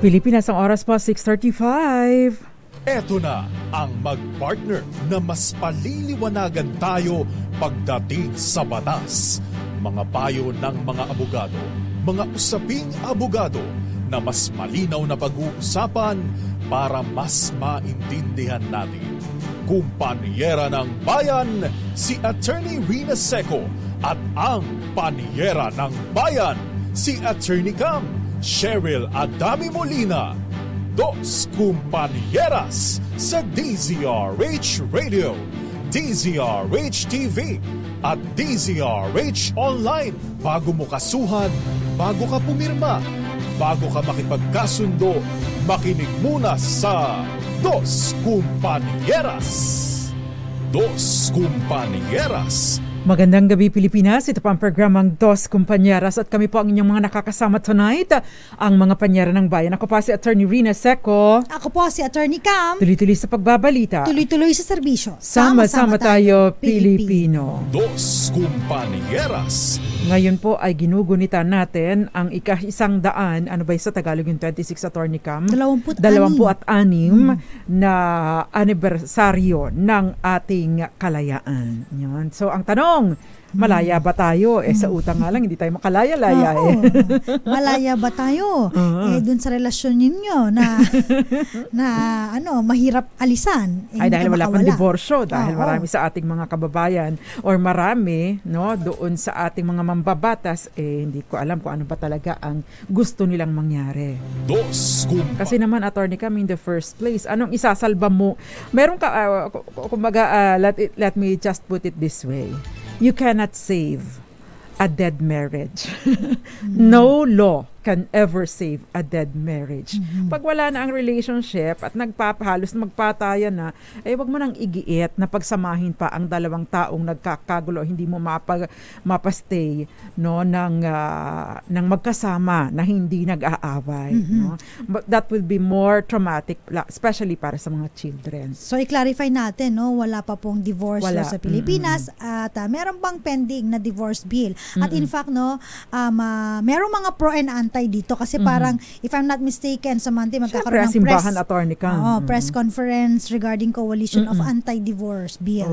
Pilipinas, ang oras po 6:35. Eto na ang mag-partner na mas paliliwanagan tayo pagdating sa batas. Mga payo ng mga abogado, mga usaping abogado na mas malinaw na pag-uusapan para mas maintindihan natin. Kumpanyera ng Bayan, si Attorney Rina Seco at ang Panyera ng Bayan, si Attorney Cam Cheryl Adami Molina. Dos Kumpanieras sa DZRH Radio, DZRH TV at DZRH Online. Bago mo kasuhan, bago ka pumirma, bago ka makipagkasundo, makinig muna sa Dos Kumpanieras. Dos Kumpanieras. Magandang gabi Pilipinas, ito po ang programang Dos Kumpanieras at kami po ang inyong mga nakakasama tonight, ang mga panyera ng bayan. Ako po si Attorney Rina Seco. Ako po si Attorney Cam. Tuloy-tuloy sa pagbabalita. Tuloy-tuloy sa serbisyo. Sama-sama tayo, Pilipino. Dos Kumpanieras. Ngayon po ay ginugunita natin ang ika-100, ano ba sa Tagalog yung 26, Attorney Cam? 26 na anibersaryo ng ating kalayaan. Yan. So ang tanong, malaya ba tayo? Sa utang nga lang, hindi tayo makalaya-laya. Malaya ba tayo? Dun sa relasyon ninyo na mahirap alisan. Ay dahil wala pang diborsyo, dahil marami sa ating mga kababayan or marami doon sa ating mga mambabatas, hindi ko alam kung ano ba talaga ang gusto nilang mangyari. Kasi naman, Attorney Cam, in the first place, anong isasalba mo? Meron ka, kumbaga, let me just put it this way. You cannot save a dead marriage. No law can ever save a dead marriage. Pag wala na ang relationship at nagpapahalos magpatayan na, wag mo nang igiit na pagsamahin pa ang dalawang taong nagkakagulo, hindi mo mapastay ng magkasama na hindi nag-aaway. No? But that will be more traumatic, especially para sa mga children. So i-clarify natin, wala pa pong divorce sa Pilipinas at meron bang pending na divorce bill. At in fact, merong mga pro and anti dito kasi parang, if I'm not mistaken, sa Monday magkakaroon ng simbahan, Attorney Cam. Press conference regarding coalition of anti-divorce bill.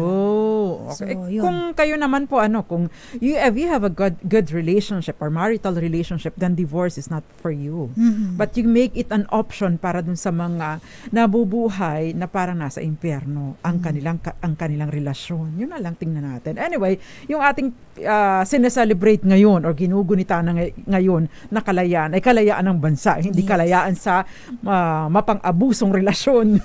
Okay. So, kung kayo naman po, kung if you have a good relationship or marital relationship, then divorce is not for you. But you make it an option para dun sa mga nabubuhay na parang nasa impyerno ang kanilang relasyon. Yun na lang tingnan natin. Anyway, yung ating sineselebrate ngayon or ginugunita na ngayon na kalayaan ay kalayaan ng bansa, hindi kalayaan sa mapang-abusong relasyon.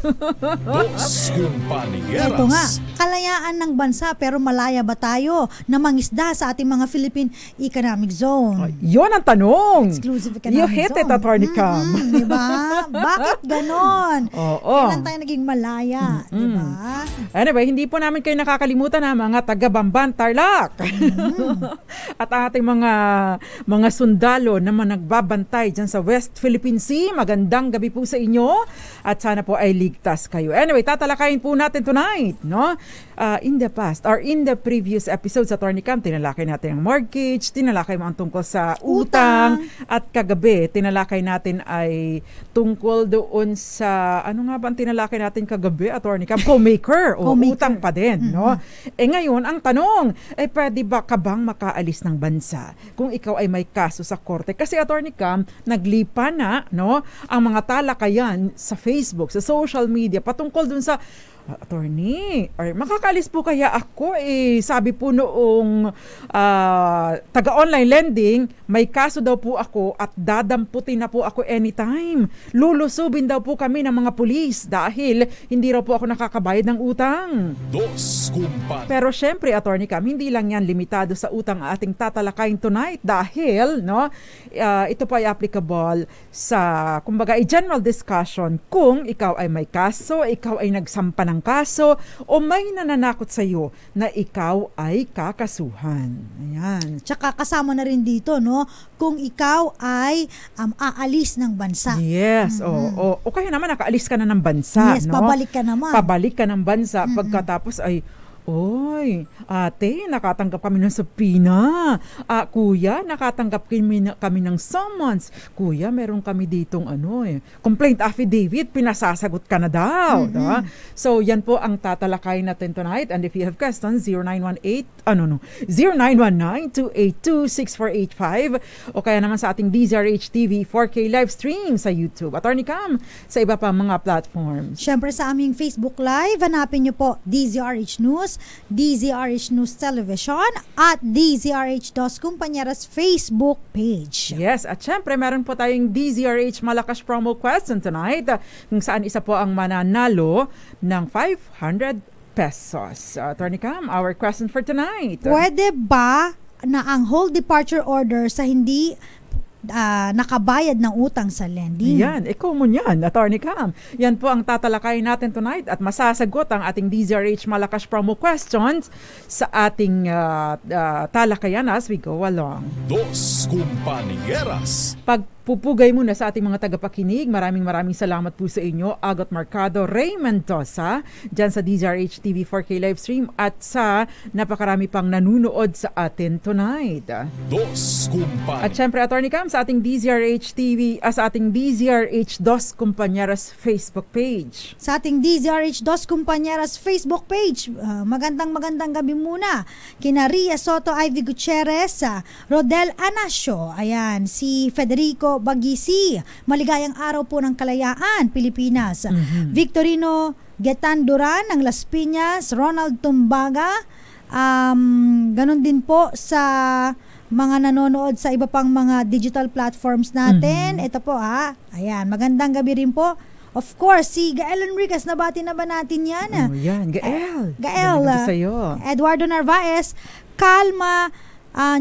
Ito nga, kalayaan ng bansa pero malaya ba tayo na mangisda sa ating mga Philippine Economic Zone? Yun ang tanong. Exclusive Economic You hit Zone. it, Attorney Cam. Diba? Bakit ganon? Kailan tayo naging malaya? Diba? Anyway, hindi po namin kayo nakakalimutan na mga taga-Bamban, Tarlac. At ating mga sundalo na nagbabantay dyan sa West Philippine Sea. Magandang gabi po sa inyo at sana po ay ligtas kayo. Anyway, tatalakayin po natin tonight, in the past or in the previous episodes sa Attorney Cam, tinalakay natin ang mortgage, tinalakay mo ang tungkol sa utang, at kagabi, tinalakay natin ay tungkol doon sa, ano nga ba ang tinalakay natin kagabi, Attorney Cam? Co-maker o utang pa din, ngayon, ang tanong, pwede ba ka bang makaalis ng bansa kung ikaw ay may kaso sa korte? Kasi Attorney Cam, naglipa na ang mga talakayan sa Facebook, sa social media patungkol dun sa Attorney, or makakaalis po kaya ako? Sabi po noong taga-online lending, may kaso daw po ako at dadamputin na po ako anytime. Lulusubin daw po kami ng mga pulis dahil hindi raw po ako nakakabayad ng utang. Pero syempre, Attorney Cam, hindi lang yan limitado sa utang ating tatalakayin tonight dahil ito po ay applicable sa, kumbaga, general discussion kung ikaw ay may kaso, ikaw ay nagsampa ng kaso o may nananakot sa iyo na ikaw ay kakasuhan. Ayan. Tsaka kasama na rin dito, kung ikaw ay aalis ng bansa. Yes. O kaya naman nakaalis ka na ng bansa. Yes, pabalik ka naman. Pabalik ka ng bansa pagkatapos ay Oy, ate, nakatanggap kami ng subpoena. Kuya, nakatanggap kami ng summons. Kuya, meron kami ditong complaint affidavit, pinasasagot ka na daw. Diba? So, yan po ang tatalakay natin tonight. And if you have questions, 0919-282-6485 o kaya naman sa ating DZRH TV 4K live stream sa YouTube. Attorney Cam, sa iba pa mga platforms. Siyempre sa aming Facebook Live, hanapin niyo po DZRH News, DZRH News Television at DZRH Dos Compañeras Facebook page. Yes, at syempre meron po tayong DZRH Malakas promo question tonight kung saan isa po ang mananalo ng 500 pesos. Attorney Cam, our question for tonight. Pwede ba na ang whole departure order sa hindi nakabayad ng utang sa lending? Yan, common yan, Attorney Cam. Yan po ang tatalakay natin tonight at masasagot ang ating DZRH Malakas promo questions sa ating talakayan as we go along. Dos Compañeras. Pagpupugay muna sa ating mga tagapakinig, maraming salamat po sa inyo, Agot Mercado, Ray Mendoza, dyan sa DZRH TV 4K live stream at sa napakarami pang nanunood sa atin tonight. Dos Compañeras. At syempre, Attorney Cam, sa ating DZRH TV, sa ating DZRH Dos Compañeras Facebook page. Sa ating DZRH Dos Compañeras Facebook page, magandang gabi muna. Kina Ria Soto, Ivy Gutierrez, Rodel Anasio, ayan, si Federico Bagisi, maligayang araw po ng Kalayaan, Pilipinas. Victorino Getan Duran ng Las Piñas, Ronald Tumbaga, ganon din po sa mga nanonood sa iba pang mga digital platforms natin. Ito po ayan, magandang gabi rin po. Of course, si Gael Enriquez, nabati na ba natin yan? Yan, Gael. Gael, Eduardo Narvaez, Calma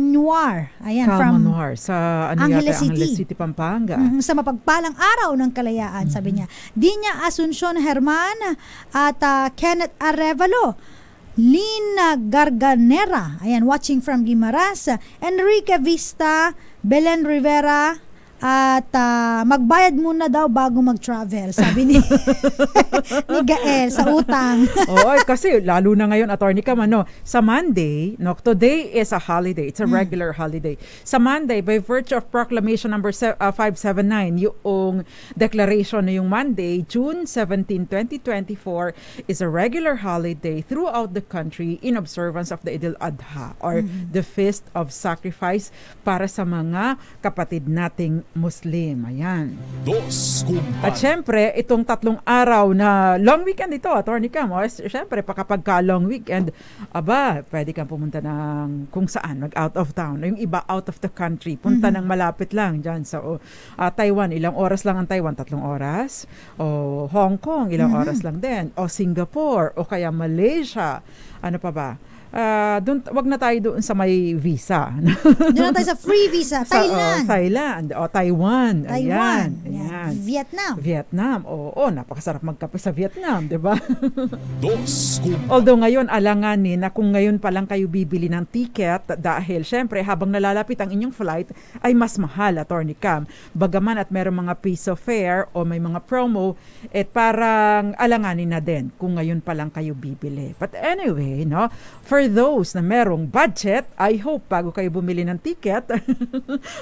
Noir. Ayan, Calma from Noir sa Angeles City, Pampanga. Sa mapagpalang araw ng Kalayaan, sabi niya. Dinya Asuncion Herman at Kenneth Arevalo, Lina Garganera, ayan, watching from Guimaras, Enrique Vista, Belen Rivera, at magbayad muna daw bago mag-travel, sabi ni Gael sa utang. Kasi lalo na ngayon, Attorney Cam, sa Monday, today is a holiday. It's a regular holiday. Sa Monday, by virtue of Proclamation number 579, yung declaration na yung Monday, June 17, 2024, is a regular holiday throughout the country in observance of the Eid al-Adha or the Feast of Sacrifice para sa mga kapatid nating Muslim. Ayan. Dos Compañeras. At syempre, itong 3 araw na long weekend ito, Attorney Cam, syempre, kapag long weekend, pwede kang pumunta ng kung saan, mag-out of town. Yung iba, out of the country. Punta ng malapit lang dyan. So, Taiwan, ilang oras lang ang Taiwan? 3 oras. O Hong Kong, ilang oras lang din. O Singapore, o kaya Malaysia. Ano pa ba? Wag na tayo doon sa may visa. Doon na tayo sa free visa. Thailand. Thailand. O Taiwan. Ayan. Vietnam. Napakasarap magkape sa Vietnam, di ba? Dos Compañeras. Although ngayon, alanganin na kung ngayon pa lang kayo bibili ng ticket dahil syempre habang nalalapit ang inyong flight ay mas mahal, Attorney Cam. Bagaman at merong mga piso fare o may mga promo, parang alanganin na din kung ngayon pa lang kayo bibili. But anyway, for those na merong budget, I hope bago kayo bumili ng ticket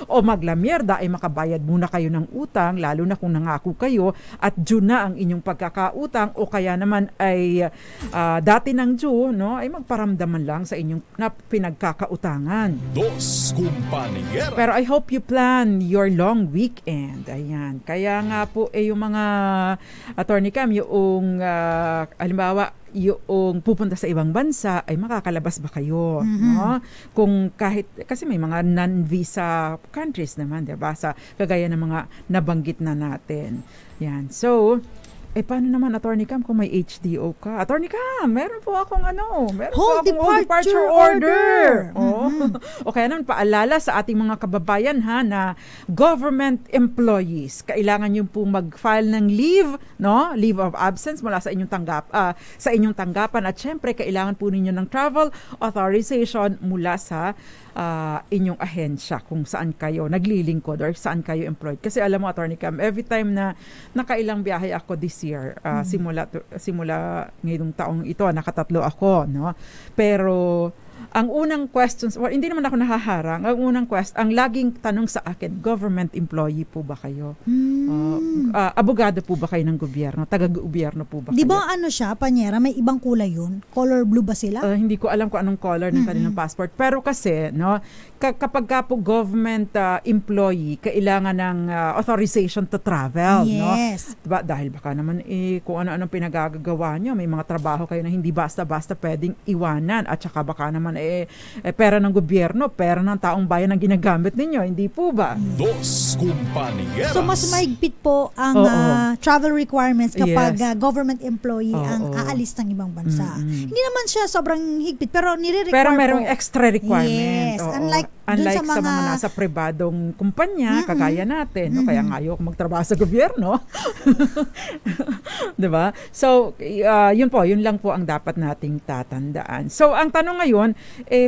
o maglamierda ay makabayad muna kayo ng utang, lalo na kung nangako kayo at due na ang inyong pagkakautang o kaya naman ay dati ng due, ay magparamdaman lang sa inyong pinagkakautangan. Dos Compañeras. Pero I hope you plan your long weekend. Ayan. Kaya nga po yung mga Attorney Cam, yung halimbawa, yung pupunta sa ibang bansa ay makakalabas ba kayo, kung kahit kasi may mga non-visa countries naman, diba, sa kagaya ng mga nabanggit na natin. Yan. So paano naman, Attorney Cam, kung may HDO ka? Attorney Cam, meron po akong whole departure order. O kaya naman, paalala sa ating mga kababayan na government employees, kailangan nyo po mag-file ng leave, leave of absence mula sa inyong tanggapan at syempre, kailangan po ninyo ng travel authorization mula sa inyong ahensya kung saan kayo naglilingkod or saan kayo employed. Kasi alam mo, Attorney Cam, every time na nakailang biyahe ako this year, simula ngayong taong ito, nakatatlo ako, no? Pero ang unang questions, hindi naman ako nahaharang, ang laging tanong sa akin, government employee po ba kayo? Abogado po ba kayo ng gobyerno? Taga-gobyerno po ba kayo? Di ba siya, Panyera, may ibang kulay yun? Color blue ba sila? Hindi ko alam kung anong color ng kanilang passport. Pero kasi, no, kapag ka po government employee, kailangan ng authorization to travel. Yes. No? Diba? Dahil baka naman kung ano-anong pinagagawa nyo, may mga trabaho kayo na hindi basta-basta pwedeng iwanan. At saka baka naman pera ng gobyerno, pera ng taong bayan ang ginagamit ninyo. Hindi po ba? Dos Compañeras. So mas mahigpit po ang travel requirements kapag government employee ang aalis ng ibang bansa. Hindi naman siya sobrang higpit, pero nire-require pero merong extra requirement. Yes. Unlike sa mga nasa pribadong kumpanya, kagaya natin. No? Kaya nga ayoko magtrabaho sa gobyerno. Diba? So, yun lang po ang dapat nating tatandaan. So, ang tanong ngayon,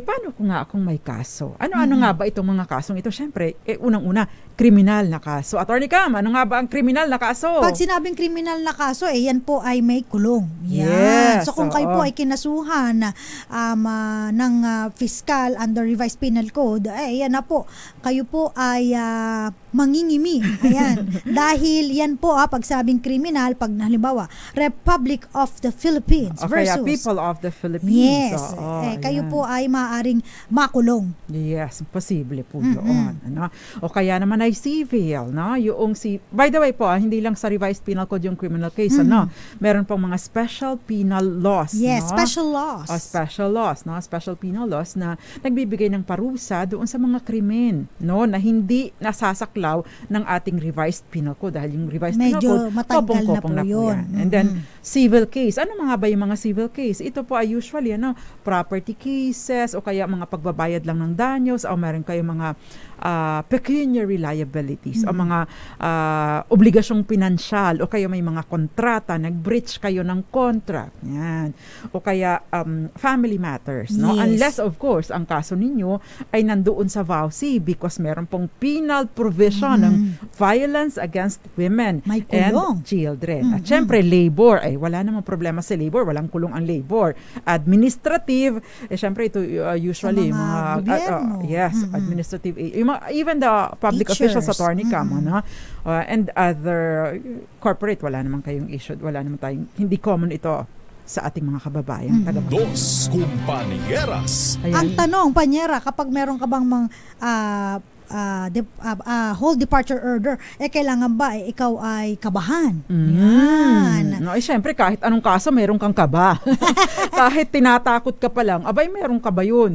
paano ko nga akong may kaso? Ano nga ba itong mga kasong ito? Siyempre, unang-una, kriminal na kaso. Attorney Cam, ano nga ba ang kriminal na kaso? Pag sinabing kriminal na kaso, yan po ay may kulong. Yan. Yes, so kung kayo po ay kinasuhan ng fiscal under revised penal code, yan na po. Kayo po ay mangingimi. Ayan. Dahil yan po, pag sabing kriminal, pag halimbawa, Republic of the Philippines versus kaya people of the Philippines. Yes. Kayo po ay maaaring makulong. Yes, posible po doon. Ano? O kaya naman ay civil, no? By the way po, hindi lang sa revised penal code yung criminal case, ano? Meron pong mga special penal laws, yes, no? special laws. Special laws, no? Special penal laws na nagbibigay ng parusa doon sa mga krimen, no? Na hindi nasasaklaw ng ating revised penal code dahil yung revised penal code kopong-kopong na po yan. And then civil case. Ano mga ba yung mga civil case? Ito po ay usually property cases o kaya mga pagbabayad lang ng danyos o meron kayong mga pecuniary liabilities o mga obligasyong pinansyal o kaya may mga kontrata, nag-breach kayo ng contract. Yan. O kaya family matters. No? Yes. Unless of course, ang kaso ninyo ay nandoon sa VAUSI because meron pong penal provision ng violence against women and children. At syempre, labor. Wala namang problema sa labor. Walang kulong ang labor. Administrative, syempre ito usually sa mga gobyerno. Administrative, even the public Teachers. officials, Attorney Cam, and other corporate, wala naman kayong issue, wala naman tayong, hindi common ito sa ating mga kababayan. Dos Compañeras. Ang tanong, Panyera, kapag meron ka bang whole departure order, kailangan ba ikaw ay kabahan? Yan. No, syempre, kahit anong kaso, meron kang kaba. Kahit tinatakot ka pa lang, abay, meron ka ba yun?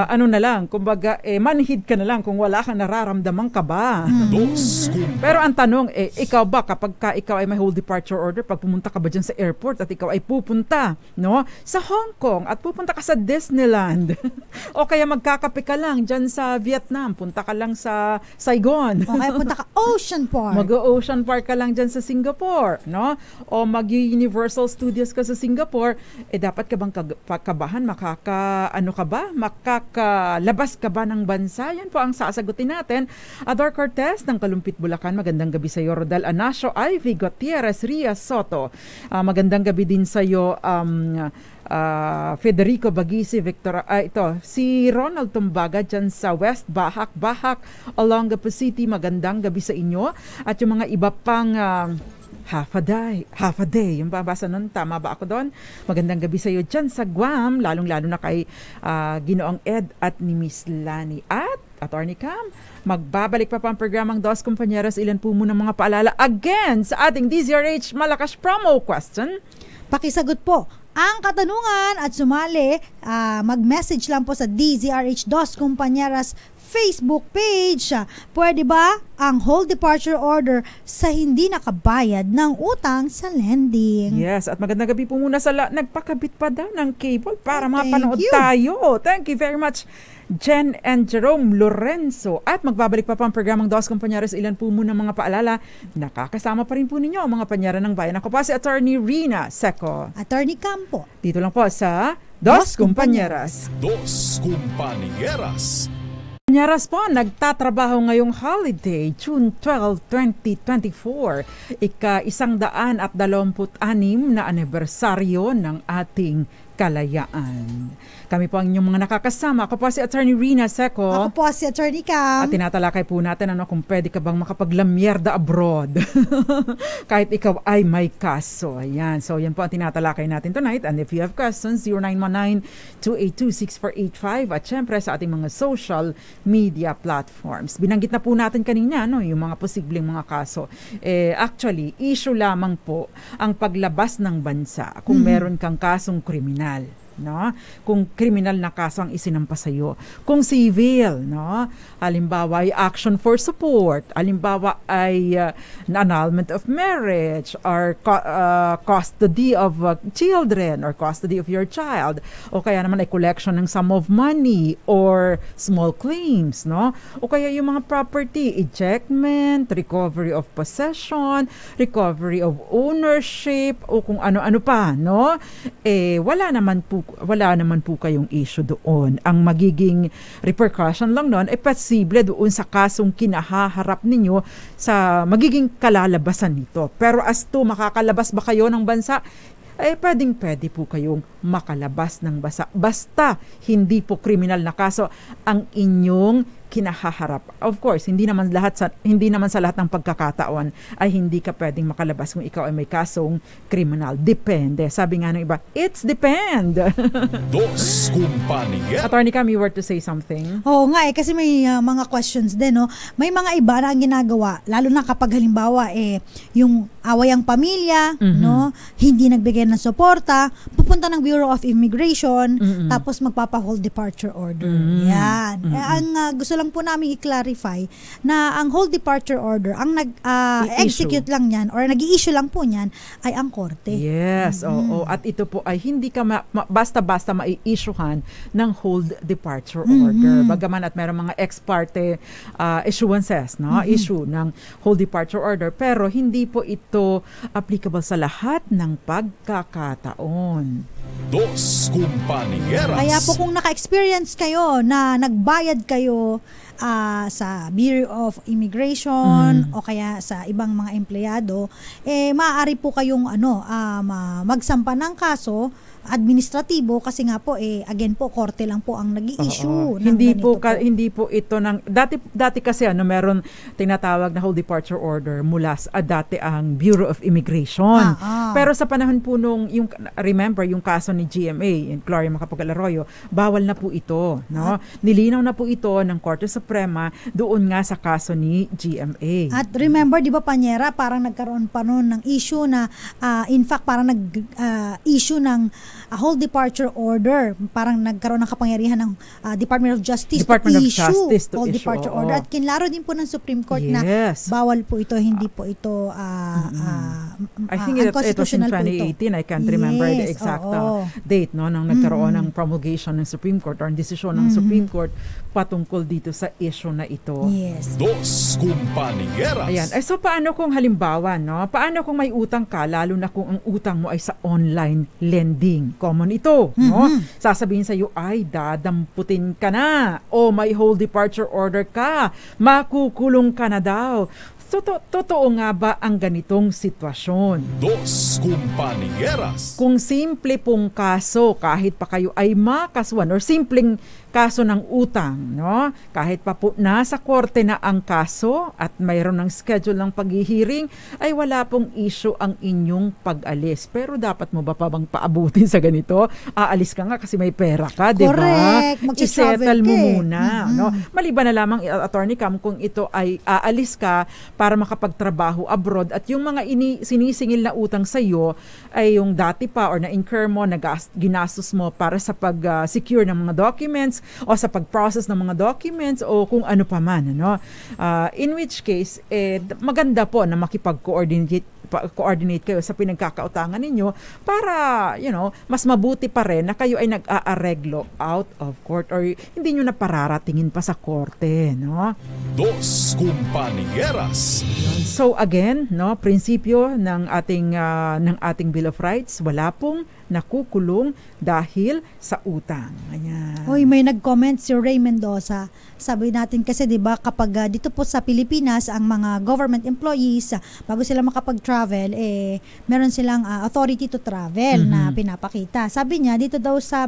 Ano na lang, kumbaga, manhid ka na lang kung wala kang nararamdamang kaba. Dos Pero ang tanong, ikaw ba, kapag ikaw ay may whole departure order, pag pumunta ka ba dyan sa airport at ikaw ay pupunta, no, sa Hong Kong at pupunta ka sa Disneyland, o kaya magkakape ka lang dyan sa Vietnam, punta ka lang sa Saigon. O kaya punta ka Ocean Park. Mag-Ocean Park ka lang dyan sa Singapore, no? O mag-Universal Studios ka sa Singapore, dapat ka bang kabahan? Makakalabas ka ba ng bansa? Yan po ang sasagutin natin. Ador Cortez ng Kalumpit, Bulacan. Magandang gabi sa iyo. Rodel Anasio, Ivy Gutierrez, Ria Soto. Magandang gabi din sa iyo. Federico Bagisi, Victor, si Ronald Tumbaga dyan sa West Bahak, Olongapo City, magandang gabi sa inyo. At yung mga iba pang half a day, yung babasa nun, tama ba ako doon? Magandang gabi sa iyo dyan sa Guam, lalong-lalo na kay Ginoong Ed at ni Miss Lani. At Attorney Cam, magbabalik pa ang programang Dos Compañeras. Ilan po muna mga paalala again sa ating DZRH Malakas promo question. Pakisagot po ang katanungan at sumali, mag-message lang po sa DZRH Dos Compañeras Facebook page. Pwede ba ang whole departure order sa hindi nakabayad ng utang sa lending? Yes, at magandang gabi po muna sa nagpakabit pa daw ng cable para mapanood tayo. Thank you very much, Jen and Jerome Lorenzo. At magbabalik pa ang programang Dos Compañeras. Ilan po muna mga paalala. Nakakasama pa rin po ninyo ang mga panyara ng bayan. Ako pa si Attorney Rina Seco. Attorney Campo. Dito lang po sa Dos Compañeras. Dos Compañeras. Nyaras po, nagtatrabaho ngayong holiday, June 12, 2024, ika-126 na anibersaryo ng ating kalayaan. Kami po ang inyong mga nakakasama. Ako po si Attorney Rina Seco. Ako po si Attorney Cam. At tinatalakay po natin kung pwede ka bang makapaglamyerda abroad kahit ikaw ay may kaso. Ayan. So yan po ang tinatalakay natin tonight. And if you have questions, 0919-282-6485 at syempre sa ating mga social media platforms. Binanggit na po natin kanina yung mga posibleng mga kaso. Actually, issue lamang po ang paglabas ng bansa kung meron kang kasong kriminal. No? Kung criminal na kaso ang isinampa sa iyo. Kung civil, no? Halimbawa ay action for support, halimbawa ay annulment of marriage or custody of children or custody of your child, o kaya naman ay collection ng sum of money or small claims, no? O kaya yung mga property ejectment, recovery of possession, recovery of ownership, o kung ano-ano pa, no? Wala naman po kayong issue doon. Ang magiging repercussion lang noon ay posible doon sa kasong kinahaharap ninyo sa magiging kalalabasan nito. Pero as to makakalabas ba kayo ng bansa, pwedeng-pwede po kayong makalabas ng bansa. Basta hindi po kriminal na kaso ang inyong kinahaharap. Of course, hindi naman sa lahat ng pagkakataon ay hindi ka pwedeng makalabas kung ikaw ay may kasong kriminal. Depende. Sabi nga ng iba, it's depend. Dos Kumpanya. Attorney Cam, you were to say something? Oo nga kasi may mga questions din, no? May mga iba na ang ginagawa, lalo na kapag halimbawa yung away ang pamilya, no? Hindi nagbigay ng suporta, pupunta ng Bureau of Immigration, tapos magpapa-hold departure order. Yan. Ang gusto lang po namin i-clarify na ang hold departure order, ang nag-execute lang yan or nag-i-issue lang po niyan ay ang korte. Yes, oo. At ito po ay hindi ka basta-basta mai-issuehan ng hold departure order. Bagaman at merong mga ex parte issuances, no? Issue ng hold departure order, pero hindi po ito applicable sa lahat ng pagkakataon. Dos Kumpanieras. Kaya po kung naka-experience kayo na nagbayad kayo sa Bureau of Immigration o kaya sa ibang mga empleyado, maaari po kayong magsampa ng kaso administratibo kasi nga po again po korte lang po ang nag-i-issue. Hindi po ito ng dati kasi meron tinatawag na hold departure order mula dati ang Bureau of Immigration. Pero sa panahon po remember yung kaso ni GMA, yung Gloria Macapagal Arroyo, bawal na po ito, no? Nilinaw na po ito ng Korte Suprema doon nga sa kaso ni GMA. At remember, di ba Panyera, parang nagkaroon pa noon ng issue na in fact parang nag-issue ng hold departure order. Parang nagkaroon ng kapangyarihan ng Department of Justice to issue hold departure order. At kinlaro din po ng Supreme Court na bawal po ito, hindi po ito I think it was in 2018. I can't remember the exact date nang nagkaroon ng promulgation ng Supreme Court or desisyon ng Supreme Court patungkol dito sa issue na ito. Yes. Dos Kumpanieras. Ayan. So paano kung halimbawa, paano kung may utang ka, lalo na kung ang utang mo ay sa online lending? Common ito, no? Sasabihin sa iyo, ay dadamputin ka na o may hold departure order ka, makukulong ka na daw. So, totoo nga ba ang ganitong sitwasyon? Dos Kumpanieras. Kung simple pong kaso, kahit pa kayo ay makasuhan or simpleng kaso ng utang, no? Kahit pa po nasa korte na ang kaso at mayroon ng schedule ng paghihiring, ay wala pong issue ang inyong pag-alis. Pero dapat mo ba pa bang paabutin sa ganito? Aalis ka nga kasi may pera ka, di ba? Correct. I-settle mo muna, no? Maliban na lamang, Attorney Cam, kung ito ay aalis ka para makapagtrabaho abroad at yung mga sinisingil na utang sa iyo ay yung dati pa or na-incur mo, ginastos mo para sa pag-secure ng mga documents o sa pag-process ng mga documents o kung ano pa man, ano? In which case, maganda po na makipag-coordinate kayo sa pinagkakautangan ninyo para, mas mabuti pa rin na kayo ay nag-aareglo out of court or hindi nyo na pararatingin pa sa korte, no? Dos Kumpanieras. So again, prinsipyo ng ating Bill of Rights, wala pong nakukulong dahil sa utang. Ayan. Hoy, may nag-comment si Ray Mendoza. Sabi natin kasi 'di ba kapag dito po sa Pilipinas ang mga government employees bago sila makapag-travel meron silang authority to travel na pinapakita. Sabi niya dito daw sa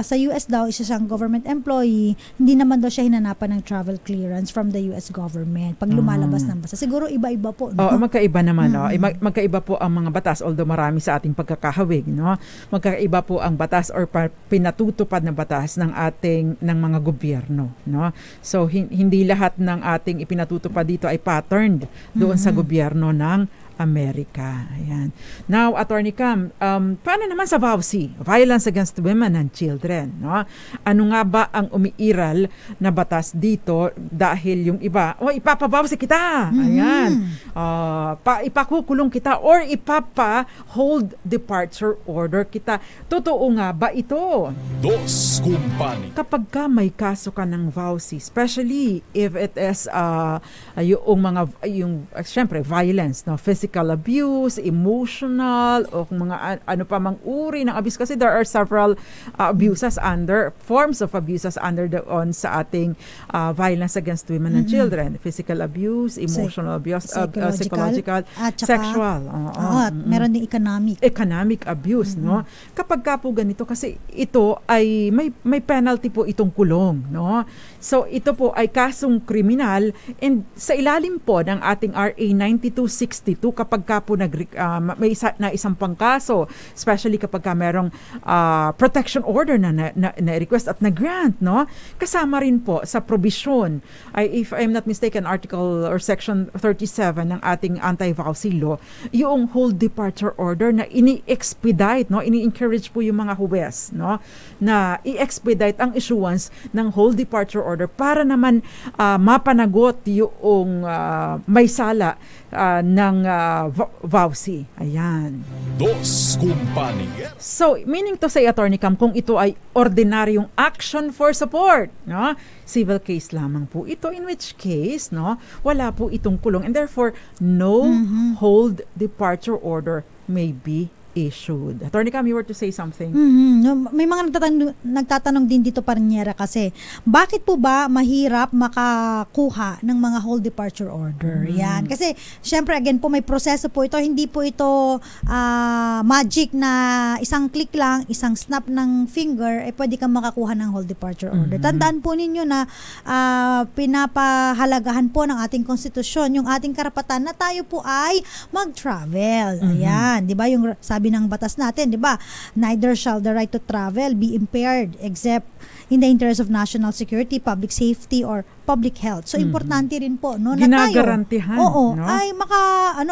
sa US daw, isa siyang government employee, hindi naman daw siya hinanapan ng travel clearance from the US government pag lumalabas ng basa. Siguro iba-iba po, no? Magkaiba naman, no? Magkaiba po ang mga batas, although marami sa ating pagkakahawig, no? Magkaiba po ang batas or pinatutupad na batas ng mga gobyerno, no? So, hindi lahat ng ating ipinatutupad dito ay patterned doon sa gobyerno ng Amerika. Ayan. Now, Attorney Cam, paano naman sa VAUSI, Violence Against Women and Children? No? Ano nga ba ang umiiral na batas dito dahil yung iba, ipapabawsi kita. Ayan. Ipakukulong kita or ipapa-hold departure order kita. Totoo nga ba ito? Dos Kumpani. Kapag ka may kaso ka ng VAUSI, especially if it is syempre violence, no? Physical abuse, emotional, o mga ano pa mang uri ng abuse kasi there are several forms of abuses under sa ating violence against women and children. Physical abuse, emotional abuse, psychological, at sexual. Meron din economic abuse, no? Kapag ka po ganito kasi ito ay may penalty po itong kulong, no? So ito po ay kasong kriminal and sa ilalim po ng ating RA 9262 kapag ka po may isang pangkaso, especially kapag ka merong protection order na request at na-grant, no? Kasama rin po sa provision, if I'm not mistaken, article or section 37 ng ating anti-VAUSI law, yung hold departure order na ini-expedite, no? Ini-encourage po yung mga huwes, no? Na i-expedite ang issuance ng hold departure order para naman mapanagot yung may sala ng VAUSI. Ayan. Dos Kumpani. So, meaning to say, Attorney Cam, kung ito ay ordinaryong action for support, no? Civil case lamang po ito, in which case, no, wala po itong kulong and therefore no hold departure order may be issued. Attorney Cam, you were to say something. May mga nagtatanong din dito, Pariniera, kasi bakit po ba mahirap makakuha ng mga hold departure order? Yan. Kasi syempre again po may proseso po ito. Hindi po ito magic na isang click lang, isang snap ng finger pwede kang makakuha ng hold departure order. Tandaan po ninyo na pinapahalagahan po ng ating konstitusyon yung ating karapatan na tayo po ay mag-travel. Ayan, 'di ba? Yung sabi ng batas natin, di ba? Neither shall the right to travel be impaired except in the interest of national security, public safety, or public health. So, importante rin po, no? Ginagarantihan, no? Ay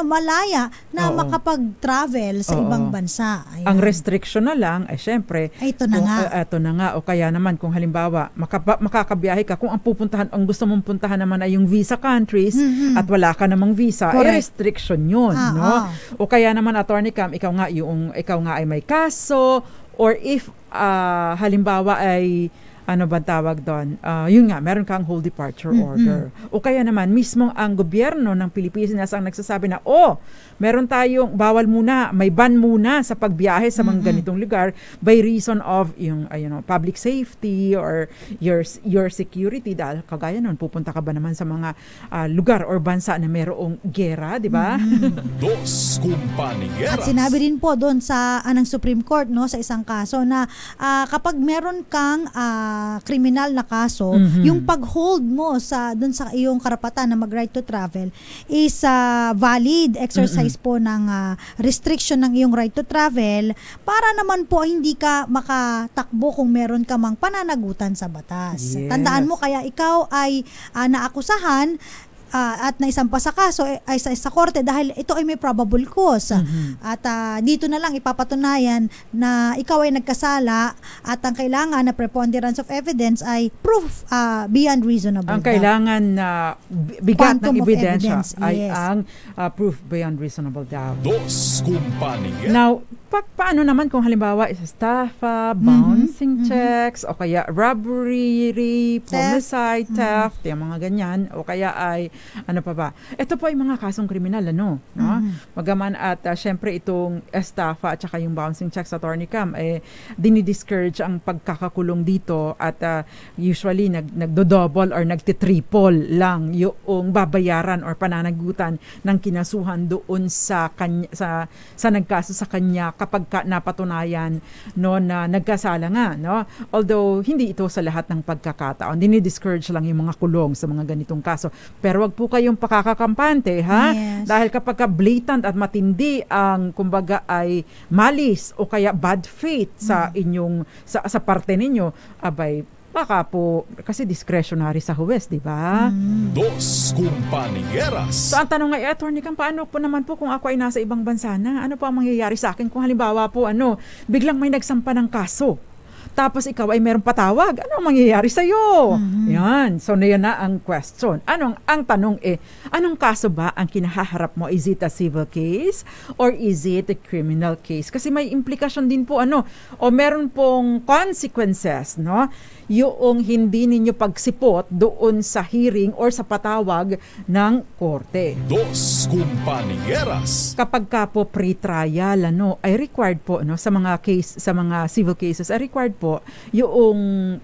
malaya na makapag-travel sa ibang bansa. Ayan. Ang restriction na lang, syempre, ito na nga. O kaya naman, kung halimbawa, makakabiyahe ka, kung ang gusto mong puntahan naman ay yung visa countries, at wala ka namang visa, restriction yun, no? O kaya naman, Attorney Cam, ikaw nga ay may kaso, or if halimbawa ay ano ba tawag doon? Yun nga, meron kang hold departure order. O kaya naman, mismong ang gobyerno ng Pilipinas ang nagsasabi na, meron tayong bawal muna, may ban muna sa pagbiyahe sa mga ganitong lugar by reason of yung public safety or your security. Dahil kagaya nun, pupunta ka ba naman sa mga lugar or bansa na mayroong gera, di ba? Dos Kumpanieras. At sinabi rin po doon sa ng Supreme Court, no, sa isang kaso na kapag meron kang kriminal na kaso, yung pag-hold mo doon sa iyong karapatan na mag-right to travel is valid exercise po ng restriction ng iyong right to travel para naman po hindi ka makatakbo kung meron ka mang pananagutan sa batas. Yes. Tandaan mo, kaya ikaw ay naakusahan at naisampa sa kaso ay sa korte dahil ito ay may probable cause. At dito na lang ipapatunayan na ikaw ay nagkasala at ang kailangan na preponderance of evidence ay proof beyond reasonable doubt. Ang kailangan na bigat Quantum ng of ebidensya evidence, ay yes. ang proof beyond reasonable doubt. Dos Kumpanie. Now, paano naman kung halimbawa estafa, bouncing checks, o kaya robbery, rape, homicide, theft, yung mga ganyan, o kaya ay Ano pa ba? Ito po ay mga kasong kriminal, no? Magaman at syempre itong estafa at saka yung bouncing checks, Attorney Cam, dinidiscourage ang pagkakakulong dito at usually nagdo-double or nagtitriple lang yung babayaran or pananagutan ng kinasuhan doon sa kanya, sa nagkaso sa kanya kapag napatunayan no na nagkasala nga, no? Although hindi ito sa lahat ng pagkakataon, dinidiscourage lang yung mga kulong sa mga ganitong kaso. Pero wag po kayong pakakakampante, ha? Yes. Dahil kapag blatant at matindi ang kumbaga ay malis o kaya bad faith sa inyong sa parte ninyo, abay baka po kasi discretionary sa huwes, di ba? Dos Compañeras. So ang tanong nga, Attorney Cam, paano po naman po kung ako ay nasa ibang bansa na? Ano po ang mangyayari sa akin kung halimbawa po biglang may nagsampa ng kaso? Tapos ikaw ay merong patawag, ano ang mangyayari sa'yo? Yan. So, na yan na ang question. Ang tanong anong kaso ba ang kinahaharap mo? Is it a civil case or is it a criminal case? Kasi may implikasyon din po, o meron pong consequences, no? Yung hindi ninyo pagsipot doon sa hearing or sa patawag ng korte. Dos Compañeras. Kapag ka po pre-trial, ay required po, sa mga case, sa mga civil cases, ay required po yung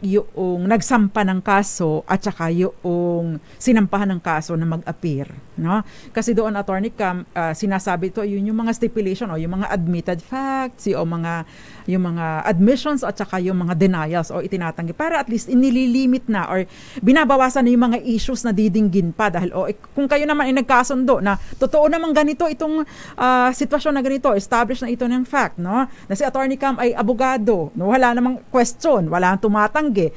nagsampa ng kaso at saka yung sinampahan ng kaso na mag-appear, no? Kasi doon, Attorney Cam, sinasabi to yung mga stipulation o yung mga admitted facts, yung mga admissions at saka yung mga denials o itinatanggi para at least inililimit na or binabawasan na yung mga issues na didinggin pa dahil kung kayo naman ay nagkasundo na totoo naman ganito itong sitwasyon na ganito, established na ito ng fact, no? Na si Attorney Cam ay abogado, no? Wala namang question, wala nang tumatanggi,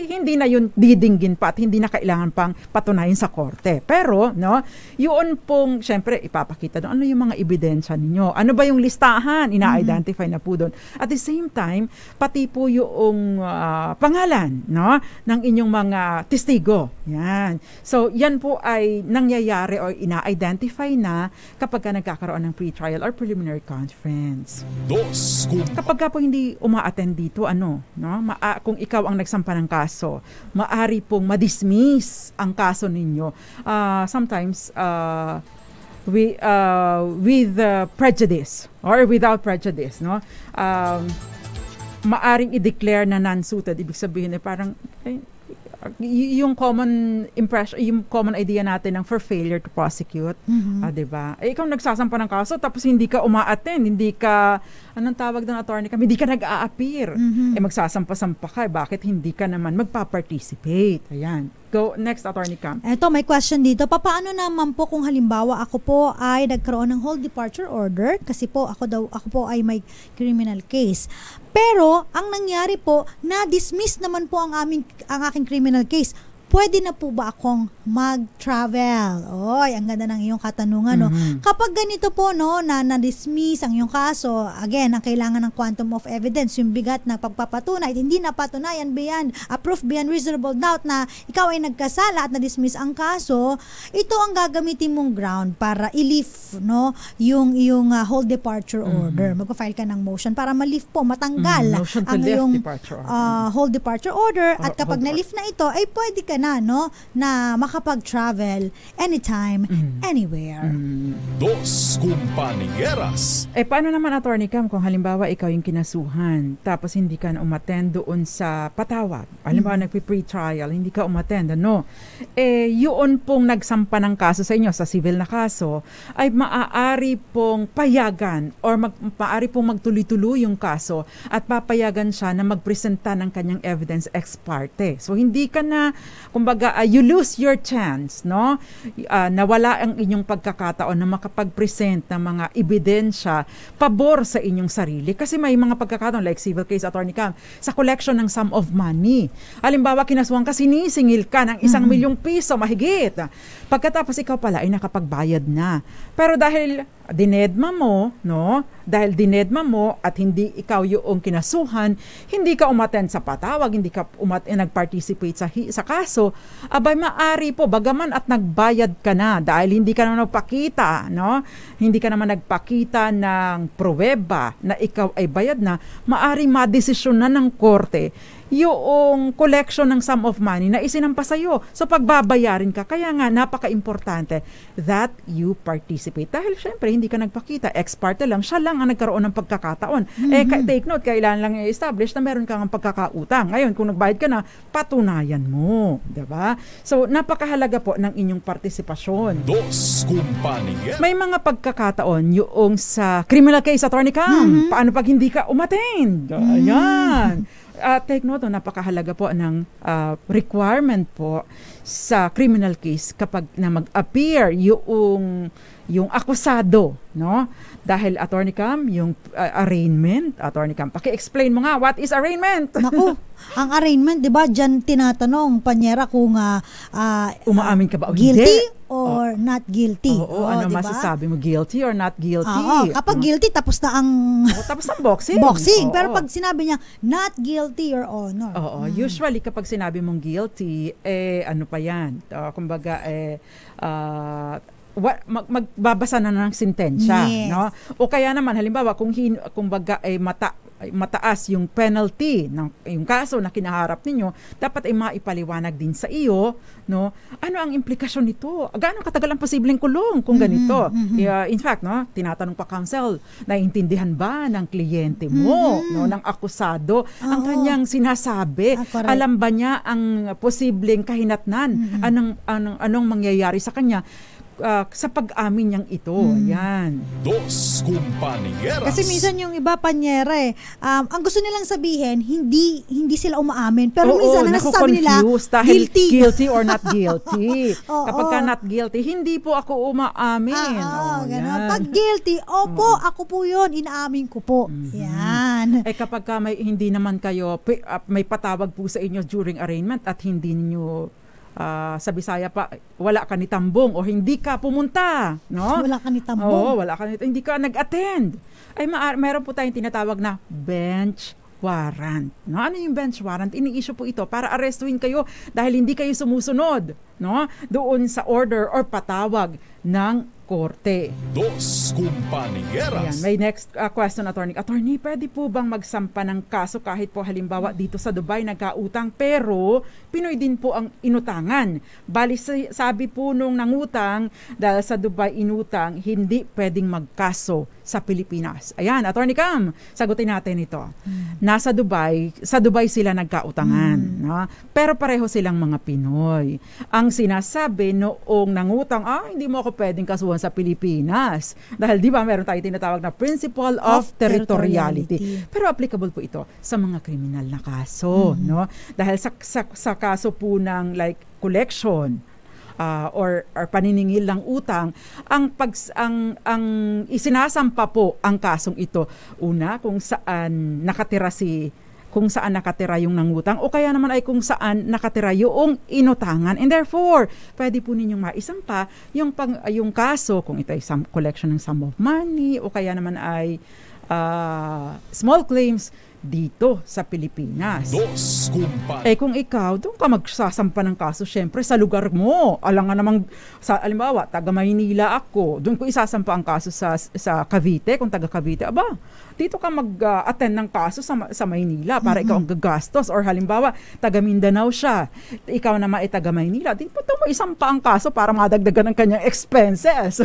hindi na yun didinggin pa at hindi na kailangan pang patunayan sa korte. Pero, no, yun pong, syempre, ipapakita doon, ano yung mga ebidensya ninyo? Ano ba yung listahan? Ina-identify na po doon. At the same time, pati po yung pangalan, no, ng inyong mga testigo. Yan. So, yan po ay nangyayari or ina-identify na kapag nagkakaroon ng pre-trial or preliminary conference. Dos Kapag ka po hindi uma-attend dito, no, kung ikaw ang nagsampa ng kaso, maari pong ma-dismiss ang kaso ninyo. Sometimes, with prejudice or without prejudice, no? Maaring i-declare na non-suited. Ibig sabihin parang yung common impression, yung common idea natin ng for failure to prosecute, 'di ba? Ikaw nagsasampa ng kaso tapos hindi ka uma-attend, hindi ka anong tawag ng Attorney Cam, hindi ka nag-a-appear. Magsasampa-sampa ka, bakit hindi ka naman magpa-participate? Ayan. Go next, Attorney Cam. Eto, may question dito. Paano naman po kung halimbawa ako po ay nagkaroon ng hold departure order kasi po ako po ay may criminal case. Pero ang nangyari po, na-dismiss naman po ang aking criminal case. Pwede na po ba akong mag-travel? Oy, ang ganda ng iyong katanungan, no? Kapag ganito po, no, na-dismiss ang iyong kaso, again, ang kailangan ng quantum of evidence, yung bigat na pagpapatunay, hindi na patunayan proof beyond reasonable doubt na ikaw ay nagkasala at na-dismiss ang kaso, ito ang gagamitin mong ground para i-lift, no, yung hold departure order. Magpa-file ka ng motion para ma-lift po, matanggal ang iyong hold departure order at kapag na-lift na ito, ay pwede ka na makapag-travel anytime, anywhere. Dos Compañeras. Paano naman, Attorney Cam, kung halimbawa ikaw yung kinasuhan, tapos hindi ka na umattend doon sa patawag, halimbawa nagpi-pre-trial, hindi ka umattend, yun pong nagsampa ng kaso sa inyo, sa civil na kaso, ay maaari pong payagan or maaari pong magtuloy-tuloy yung kaso at papayagan siya na magpresenta ng kanyang evidence ex parte. So, hindi ka na kumbaga, you lose your chance, no? Nawala ang inyong pagkakataon na makapag-present ng mga ebidensya pabor sa inyong sarili. Kasi may mga pagkakataon, like civil case, Attorney Cam, sa collection ng sum of money. Halimbawa, kinasuhan ka, sinisingil ka ng 1 milyong piso, mahigit. Pagkatapos ikaw pala ay nakapagbayad na. Pero dahil dinedma mo, no? Dahil dinedma mo at hindi ikaw yung kinasuhan, hindi ka umattend sa patawag, hindi ka nag-participate sa kaso, abay maari po, bagaman at nagbayad ka na dahil hindi ka naman nagpakita, no? Hindi ka naman nagpakita ng pruweba na ikaw ay bayad na, maari madesisyon na ng korte yung collection ng sum of money na isinampa sa'yo. So pagbabayarin ka, kaya nga napaka-importante that you participate. Dahil syempre, hindi ka nagpakita, ex parte lang, siya lang ang nagkaroon ng pagkakataon. Take note, kailangan lang i-establish na meron kang pagkakautang. Ngayon, kung nagbayad ka na, patunayan mo. Diba? So, napakahalaga po ng inyong partisipasyon. Dos Compañeras. May mga pagkakataon yung sa criminal case, Attorney Cam. Paano pag hindi ka umattend? Ayan. Take note, napakahalaga po ng requirement po sa criminal case kapag na mag-appear yung akusado, no? Dahil Attorney Cam, yung arraignment, Attorney Cam, paki-explain mo nga, what is arraignment? Naku, ang arraignment, 'di ba? Diyan tinatanong Panyera kung umaamin ka ba o guilty hindi? Or not guilty. Ano diba? masasabi mo? Guilty or not guilty? Kapag guilty, tapos na ang tapos ang boxing. Pero pag sinabi niya, not guilty, Your Honor. Usually, kapag sinabi mong guilty, ano pa yan? Kumbaga, magbabasa na ng sentensya. Yes. No? O kaya naman, halimbawa, kumbaga, mataas yung penalty ng yung kaso na kinaharap ninyo, dapat ay maipaliwanag din sa iyo, no? Ano ang implikasyon nito? Gaano katagal ang posibleng kulong kung ganito? In fact, no, tinatanong pa counsel, naiintindihan ba ng kliyente mo, no, ng akusado ang kanyang sinasabi? Alam ba niya ang posibleng kahinatnan? Anong mangyayari sa kanya? Sa pag-amin niyang ito. Yan. Dos Compañeras. Kasi minsan yung iba Panyera ang gusto nilang sabihin, hindi sila umaamin. Pero minsan na nasasabi nila, guilty or not guilty. Kapag ka not guilty, hindi po ako umaamin. Pag guilty, ako po yun, inaamin ko po. Yan. Kapag ka hindi naman kayo, may patawag po sa inyo during arraignment at hindi niyo sa Bisaya pa, wala ka ni tambong o hindi ka pumunta, no? Wala ka ni tambong. Hindi ka nag-attend. Meron po tayong tinatawag na bench warrant. No? Ano yung bench warrant? Ini-issue po ito para arestuhin kayo dahil hindi kayo sumusunod, no? Doon sa order or patawag ng korte. Dos Compañeras. Ayan, may next question, Attorney. Attorney, pwede po bang magsampa ng kaso kahit po halimbawa dito sa Dubai nagkautang pero Pinoy din po ang inutangan? Bali, sabi po nung nangutang dahil sa Dubai inutang, hindi pwedeng magkaso sa Pilipinas. Ayan, Attorney Cam, sagutin natin ito. Sa Dubai sila nagkautangan. No? Pero pareho silang mga Pinoy. Ang sinasabi noong nangutang, hindi mo ako pwedeng kasuhan sa Pilipinas. Dahil di ba meron tayo tinatawag na principle of territoriality. Pero applicable po ito sa mga kriminal na kaso. No? Dahil sa kaso po ng like collection, or paniningil ng utang, ang isinasampa po ang kasong ito, una kung saan nakatira yung nangutang o kaya naman ay kung saan nakatira yung inutangan. And therefore, pwede po ninyong maisampa yung kaso kung ito ay collection ng sum of money o kaya naman ay small claims dito sa Pilipinas. Dos Compañeras. Kung ikaw, doon ka magsasampa ng kaso, syempre sa lugar mo. Alam nga namang, alimbawa, taga Maynila ako, doon ko isasampa ang kaso sa Cavite, kung taga Cavite, dito ka mag-attend ng kaso sa Maynila para ikaw ang gagastos. Or halimbawa, taga Mindanao siya, ikaw naman ay taga Maynila, dito mo isampa ang kaso para madagdagan ng kanyang expenses.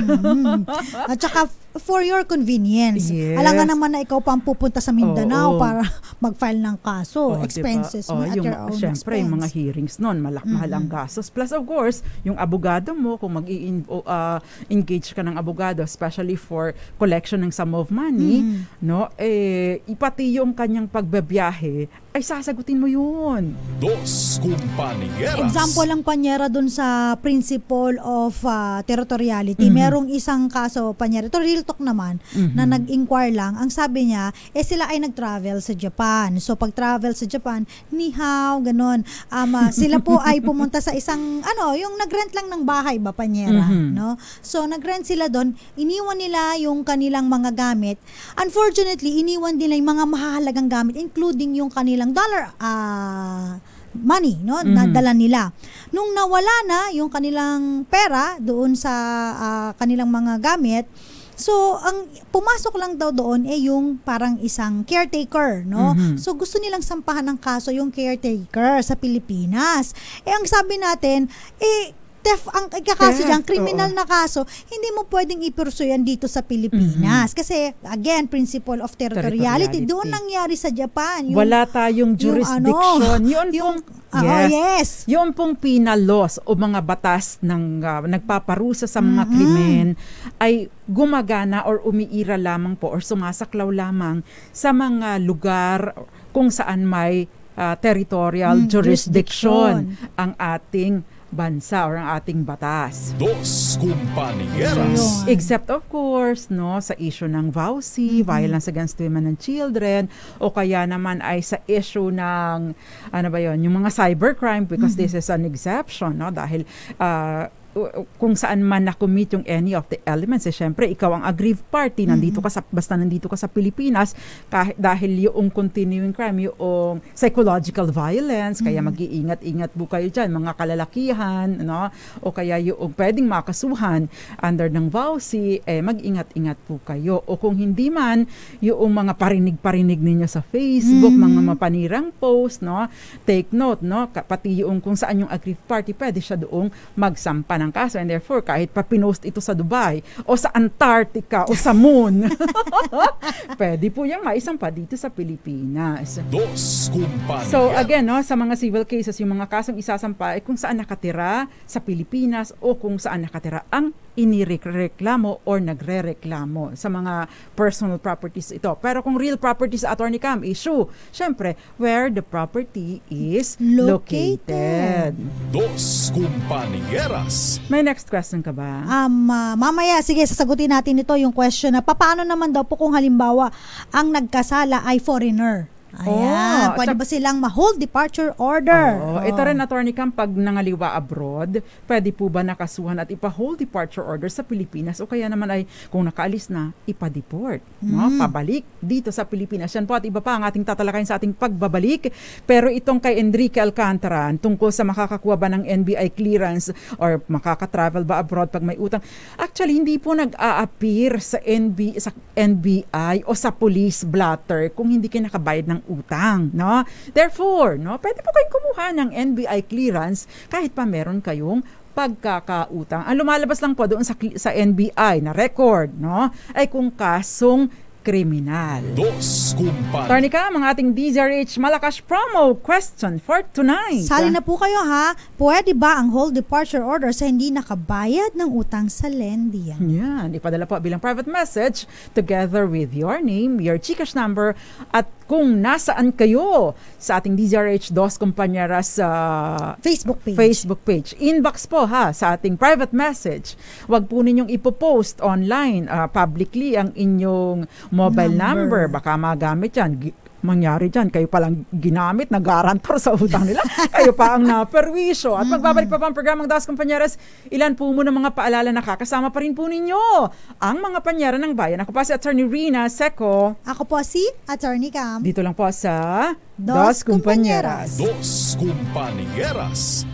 At saka, for your convenience. Yes. Alam nga naman na ikaw pang pupunta sa Mindanao para mag-file ng kaso. Expenses mo at your own syempre, expense. yung mga hearings nun, mahal ang gastos. Plus, of course, yung abogado mo, kung mag-engage ka ng abogado, especially for collection ng sum of money, no, pati yung kanyang pagbabiyahe, ay sasagutin mo yun. Dos Compañeras. Example lang Panyera dun sa principle of territoriality. Merong isang kaso, Panyera, ito real talk naman, na nag-inquire lang. Ang sabi niya, sila ay nag-travel sa Japan. So, pag-travel sa Japan, ni hao, ganon. Sila po ay pumunta sa isang, yung nag-rent lang ng bahay ba, Panyera? No? So, nag-rent sila doon, iniwan nila yung kanilang mga gamit. Unfortunately, iniwan nila yung mga mahalagang gamit, including yung kanilang dollar money, no, nadala nila. Nung nawala na yung kanilang pera doon sa kanilang mga gamit, So, ang pumasok lang daw doon yung parang isang caretaker, no? So, gusto nilang sampahan ng kaso yung caretaker sa Pilipinas. Ang sabi natin, theft ang ikakaso dyan, criminal na kaso, hindi mo pwedeng ipursu yan dito sa Pilipinas. Kasi, again, principle of territoriality. Doon nangyari sa Japan. Wala tayong jurisdiction. Yun pong penal laws o mga batas ng nagpaparusa sa mga krimen ay gumagana or umiira lamang po or sumasaklaw lamang sa mga lugar kung saan may territorial jurisdiction ang ating bansa or ang ating batas. Dos Compañeras. Except of course, no, sa issue ng VAUSI, violence against women and children, o kaya naman ay sa issue ng yung mga cybercrime, because this is an exception, no, dahil kung saan man na-commit yung any of the elements, syempre ikaw ang aggrieved party, basta nandito ka sa Pilipinas, dahil yung continuing crime, yung psychological violence, kaya mag-iingat-ingat po kayo dyan, mga kalalakihan, no? O kaya yung pwedeng makasuhan under ng VAUSI, mag-ingat-ingat po kayo. O kung hindi man, yung mga parinig-parinig ninyo sa Facebook, mga mapanirang post, no? Take note, no? Pati yung kung saan yung aggrieved party, pwede siya doong magsampa ng kaso, and therefore kahit pa pinost ito sa Dubai o sa Antarctica o sa Moon, pwede po yung maisampa dito sa Pilipinas. Dos Compañeras. So again, no, sa mga civil cases, yung mga kasong isasampa ay kung saan nakatira sa Pilipinas o kung saan nakatira ang inireklamo or nagrereklamo sa mga personal properties ito. Pero kung real properties sa Attorney Cam issue, syempre, where the property is located. Dos Compañeras. May next question ka ba? Mamaya, sige, sasagutin natin ito yung question na paano naman daw po kung halimbawa ang nagkasala ay foreigner. Ayan, pwede ba silang ma-hold departure order? Ito rin, Attorney Cam, pag nangaliwa abroad, pwede po ba nakasuhan at ipa-hold departure order sa Pilipinas o kaya naman ay kung nakaalis na, ipa-deport, no? Pabalik dito sa Pilipinas. Yan po at iba pa ang ating tatalakayin sa ating pagbabalik. Pero itong kay Enrique Alcantara, tungkol sa makakakuha ba ng NBI clearance or makaka-travel ba abroad pag may utang. Actually, hindi po nag-a-appear sa NBI o sa police blotter kung hindi kayo nakabayad ng utang, no? Therefore, no, pwede po kayong kumuha ng NBI clearance kahit pa meron kayong pagkakautang. Ang lumalabas lang po doon sa NBI na record, no, ay kung kasong kriminal. Dos Compañeras. Attorney Cam, ang ating DZRH Malakas promo question for tonight. Sali na po kayo ha. Pwede ba ang hold departure order sa hindi nakabayad ng utang sa lending? Yan. Ipadala po bilang private message together with your name, your GCash number, at kung nasaan kayo sa ating DZRH Dos Compañeras Facebook page. Inbox po ha sa ating private message. Huwag po ninyong ipopost online publicly ang inyong mobile number. Baka magamit yan. Mangyari dyan, kayo palang ginamit na garantor sa utang nila. Kayo pa ang naperwisyo. At magbabalik pa ang programang Dos Compañeras. Ilan po muna mga paalala na kakasama pa rin po ninyo ang mga panyara ng bayan. Ako pa si Attorney Rina Seco. Ako po si Attorney Cam. Dito lang po sa Dos Compañeras. Dos Compañeras.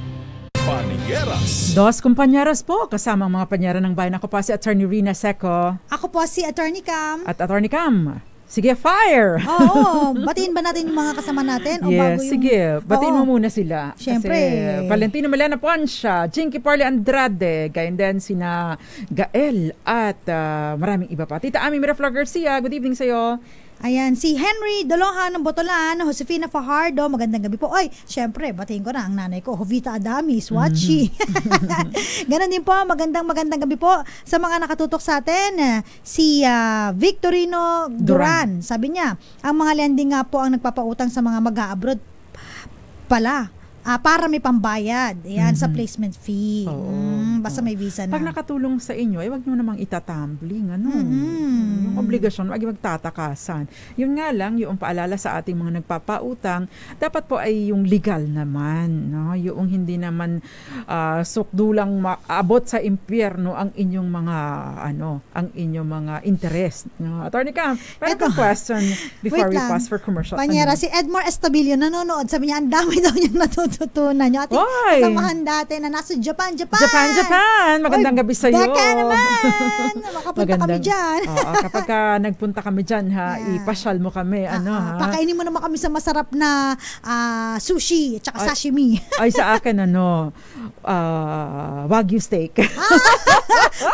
Dos Compañeras po, kasama ang mga panyara ng bayan. Ako pa si Attorney Rina Seco. Ako po si Attorney Cam. At Attorney Cam. Sige, fire! Oo, batiin ba natin yung mga kasama natin? O yes, bago yung... sige. Batiin mo muna sila. Siyempre. Kasi Valentino Melena Poncia, Jinky Parley Andrade, gayon din sina Gael at maraming iba pa. Tita Ami Miraflor Garcia, good evening sa'yo. Ayan, si Henry Dolohan ng Botolan, Josefina Fajardo, magandang gabi po. Oy, syempre, batiin ko na ang nanay ko, Jovita Adami, Swatchy. Ganon din po, magandang gabi po sa mga nakatutok sa atin. Si Victorino Duran, sabi niya, ang mga lending nga po ang nagpapautang sa mga mag-a-abroad pala. Para may pambayad. Yan, sa placement fee. Basta may visa na. Pag nakatulong sa inyo, ay wag nyo namang itatumbling. Yung obligasyon, wag magtatakasan. Yun nga lang, yung paalala sa ating mga nagpapautang, dapat po ay yung legal naman. No? Yung hindi naman sukdulang maabot sa impyerno ang inyong mga ang inyong mga interest. No? Attorney Cam, meron kang question before we pass for commercial. Panyera, si Edmore Estabilio nanonood. Sabi niya, ang dami daw niyang natutunan matutunan yung ating Hoy! kasamahan dati na nasa Japan. Magandang gabi sa'yo. Baka naman. Makapunta kami dyan. Oo, kapag nagpunta kami dyan, ipasyal mo kami. Pakainin mo naman kami sa masarap na sushi at saka sashimi. Ay, sa akin, Wagyu steak.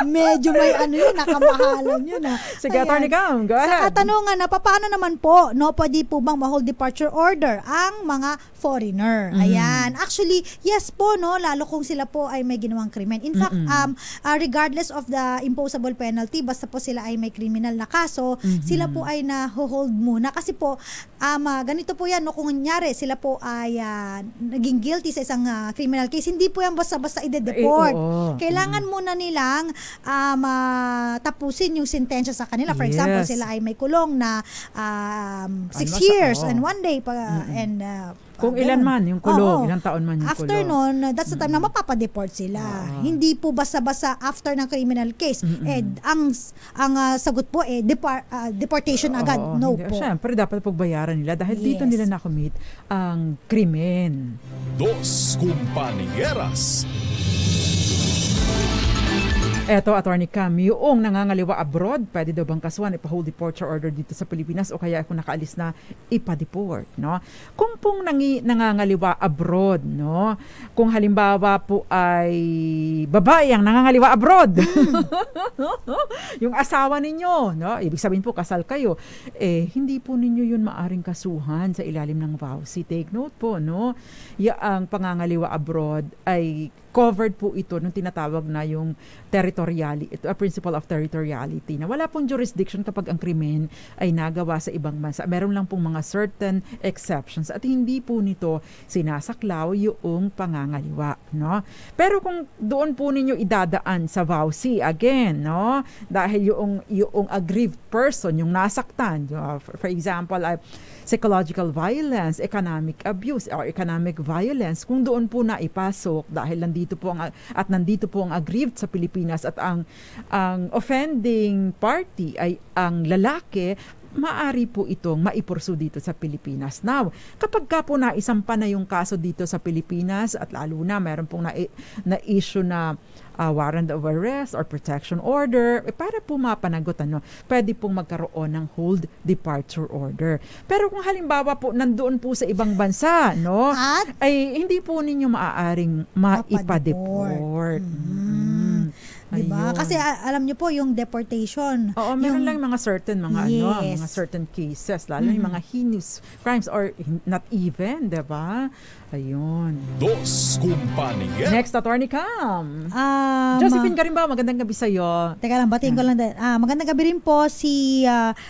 Medyo may yun, nakamahalan yun. Sige, Attorney Cam, go ahead. Sa katanungan na, paano naman po, pwede po bang ma-hold departure order ang mga foreigner? Ayan. Actually, yes po, lalo kung sila po ay may ginawang krimen. In fact, regardless of the imposable penalty, basta po sila ay may criminal na kaso, sila po ay na-hold muna. Kasi po, ganito po yan, kung kunyari, sila po ay naging guilty sa isang criminal case, hindi po yan basta-basta i-deport. Kailangan muna nilang tapusin yung sentensya sa kanila. For example, sila ay may kulong na 6 years and 1 day kung ilan man yung kulong, ilang taon man yung after kulong. nun, that's the time na mapapa-deport sila. Hindi po basta-basta after ng criminal case. Ang sagot po deportation agad. No po. Siyempre, dapat pagbayaran nila dahil dito nila nakumit ang krimen. Dos Compañeras. Eto, Attorney Cam, yung nangangaliwa abroad, pwede daw bang kasuhan, ipa-hold departure order dito sa Pilipinas o kaya kung nakaalis na, ipa-deport, no? Kung pong nangangaliwa abroad, no? Kung halimbawa po ay babae ang nangangaliwa abroad, yung asawa ninyo, no? Ibig sabihin po, kasal kayo, hindi po ninyo yun maaring kasuhan sa ilalim ng VAUSI. Take note po, no? Ang pangangaliwa abroad ay covered po ito nung tinatawag na yung principle of territoriality, na wala pong jurisdiction kapag ang krimen ay nagawa sa ibang bansa. Meron lang pong mga certain exceptions at hindi po nito sinasaklaw yung pangangaliwa, no? Pero kung doon po ninyo idadaan sa VAUSI again, no? Dahil yung aggrieved person, yung nasaktan, for example, psychological violence, economic abuse, or economic violence, kung doon po na ipasok dahil nandito po ang aggrieved sa Pilipinas at ang offending party ay ang lalaki, maari po itong maipursu dito sa Pilipinas. Now, kapag ka po naisampa na yung kaso dito sa Pilipinas at lalo na meron pong na-issue na warrant of arrest or protection order, para po mapanagot, pwede pong magkaroon ng hold departure order. Pero kung halimbawa po nandoon po sa ibang bansa, no, ay hindi po ninyo maaaring maipa-deport. Diba? Kasi alam niyo po yung deportation. Oo, meron lang mga certain mga certain cases, lalo yung mga heinous crimes or not even, diba? Ayun. Dos Compañeras. Next, Attorney Cam. Josephine Garimba, magandang gabi sa'yo. Teka lang, batiin ko lang. Magandang gabi rin po si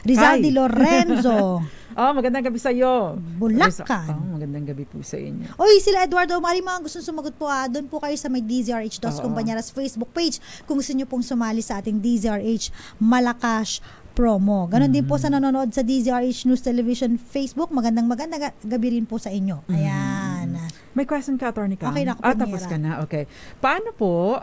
Rizal Di Lorenzo. Magandang gabi sa iyo. Bulacan. Magandang gabi po sa inyo. Oy, sila Eduardo, mali mga gusto sumagot po. Doon po kayo sa may DZRH Dos Compañeras Facebook page kung gusto niyo pong sumali sa ating DZRH Malakas promo. Ganon din po sa nanonood sa DZRH News Television Facebook. Magandang gabi rin po sa inyo. Ayan. May question ka, Attorney Cam? Okay na ako, tapos ka na. Okay. Paano po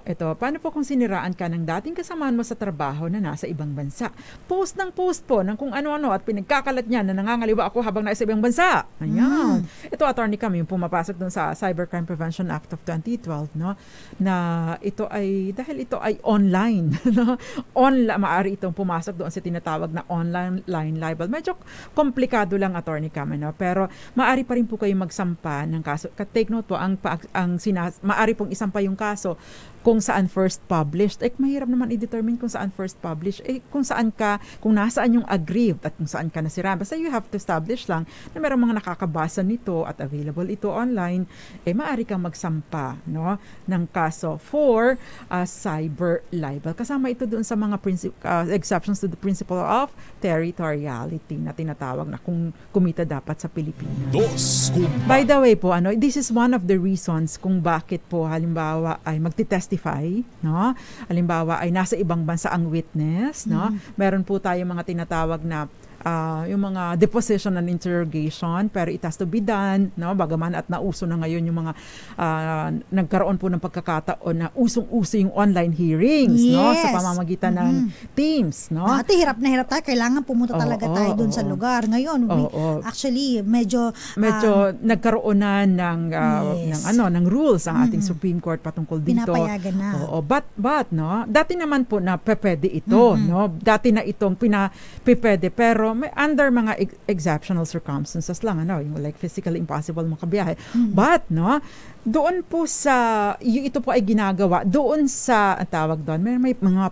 kung siniraan ka ng dating kasamaan mo sa trabaho na nasa ibang bansa? Post po ng kung ano-ano at pinagkakalat niya na nangangaliwa ako habang nasa ibang bansa. Ayan. Ito, Attorney Cam, yung pumapasok dun sa Cybercrime Prevention Act of 2012, no? Na dahil ito ay online, no? Maaari itong pumasok doon sa tinatawag na online libel. Medyo komplikado lang, Attorney Cam, no? Pero maaari pa rin po kayo magsampa ng kaso. Take note po, maaari pong isampa yung kaso kung saan first published. Mahirap naman i-determine kung saan first published. Kung nasaan yung aggrieved at kung saan ka nasira. Basta you have to establish lang na mayroong mga nakakabasa nito at available ito online, maaari kang magsampa, no, ng kaso for cyber libel. Kasama ito doon sa mga exceptions to the principle of territoriality na tinatawag na kung kumita dapat sa Pilipinas. By the way po, this is one of the reasons kung bakit po halimbawa ay magti-testify, no? Halimbawa ay nasa ibang bansa ang witness, no? Meron po tayo mga tinatawag na yung mga deposition and interrogation, pero it has to be done, no? Bagaman at nauso na ngayon yung mga nagkaroon po ng pagkakataon na usong-uso yung online hearings, no? Sa pamamagitan ng Teams, no? Dati hirap na hirap tayo, kailangan pumunta talaga tayo doon sa lugar. Ngayon, actually medyo nagkaroon na ng rules ang ating Supreme Court patungkol dito. Pinapayagan na. But no, dati naman po na pwede ito, no? Dati na itong pwede, pero may under mga exceptional circumstances lang, ano, yung like physically impossible makabiyahe. But no, doon po ito po ay ginagawa doon sa tawag doon, may mga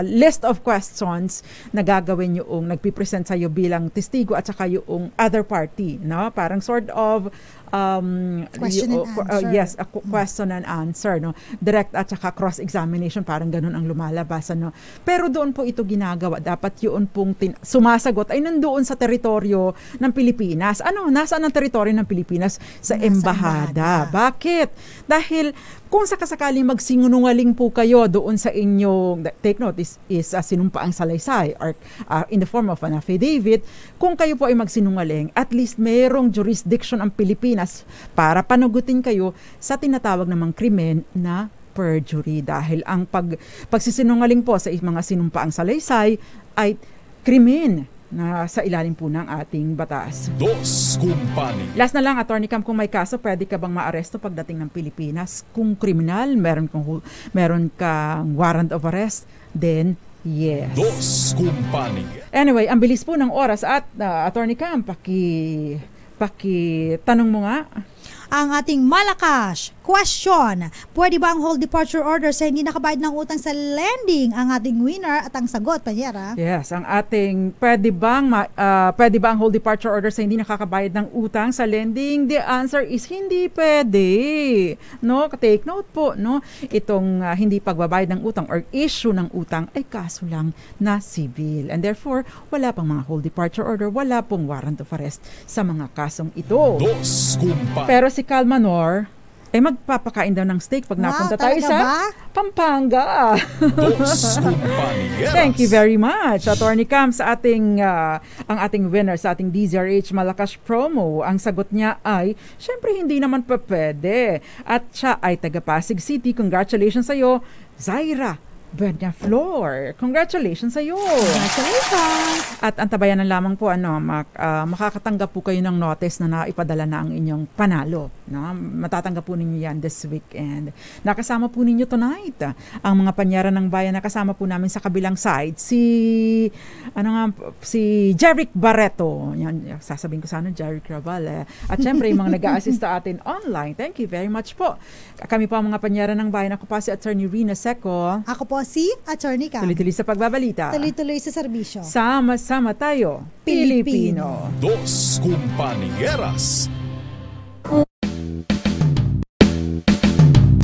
list of questions na gagawin yung nagpipresent sa iyo bilang testigo at saka yung other party, no? Parang sort of question and answer. Yes, a question and answer, no? Direct at saka cross-examination, parang ganun ang lumalabas, no? Pero doon po ito ginagawa. Dapat yun pong sumasagot ay nandoon sa teritoryo ng Pilipinas. Nasaan ang teritoryo ng Pilipinas? Sa embahada. Bakit? Dahil kung sakasakaling magsinungaling po kayo doon sa inyong, take note, is sinumpaang salaysay or in the form of an affidavit, kung kayo po ay magsinungaling, at least mayroong jurisdiction ang Pilipinas para panagutin kayo sa tinatawag namang krimen na perjury. Dahil ang pagsisinungaling po sa mga sinumpaang salaysay ay krimen na sa ilalim po ng ating batas. Dos Kumpanya. Last na lang, Attorney Cam, kung may kaso, pwede ka bang maaresto pagdating ng Pilipinas? Kung kriminal, meron kang warrant of arrest, then yes. Dos Kumpanya. Anyway, ang bilis po ng oras at Attorney Cam, tanong mo nga. Ang ating malakas question, pwede ba ang hold departure order sa hindi nakabayad ng utang sa lending? Ang ating winner at ang sagot, Panyera. Yes, ang ating pwede ba ang hold departure order sa hindi nakakabayad ng utang sa lending? The answer is hindi pwede. No, take note po, no. Itong hindi pagbabayad ng utang or issue ng utang ay kaso lang na civil. And therefore, wala pang mga hold departure order, wala pong warrant of arrest sa mga kasong ito. Dos Kumpanya. Pero si Calmanor ay magpapakain daw ng steak pag napunta tayo sa Pampanga. Dos Kumpanya. Thank you very much, Attorney Cam, sa ang ating winner sa ating DZRH Malakas promo. Ang sagot niya ay, syempre hindi naman pwede. At siya ay taga Pasig City. Congratulations sa iyo, Zaira Bernia Flor. Congratulations sa iyo. Congratulations. At antabayan na lamang po makakatanggap po kayo ng notice na naipadala na ang inyong panalo, no? Matatanggap po ninyo yan this weekend. Nakasama po ninyo tonight ang mga panyara ng bayan. Nakasama po namin sa kabilang side si Jeric Barreto. Yan, sasabihin ko sana Jeric Raval. At syempre yung mga nag-a-assist sa atin online. Thank you very much po. Kami po ang mga panyara ng bayan. Ako pa si Attorney Rina Seco. Ako po si Attorney Cam. Tuloy-tuloy sa pagbabalita. Tuloy-tuloy sa serbisyo. Sama-sama tayo, Pilipino. Dos Kumpanieras.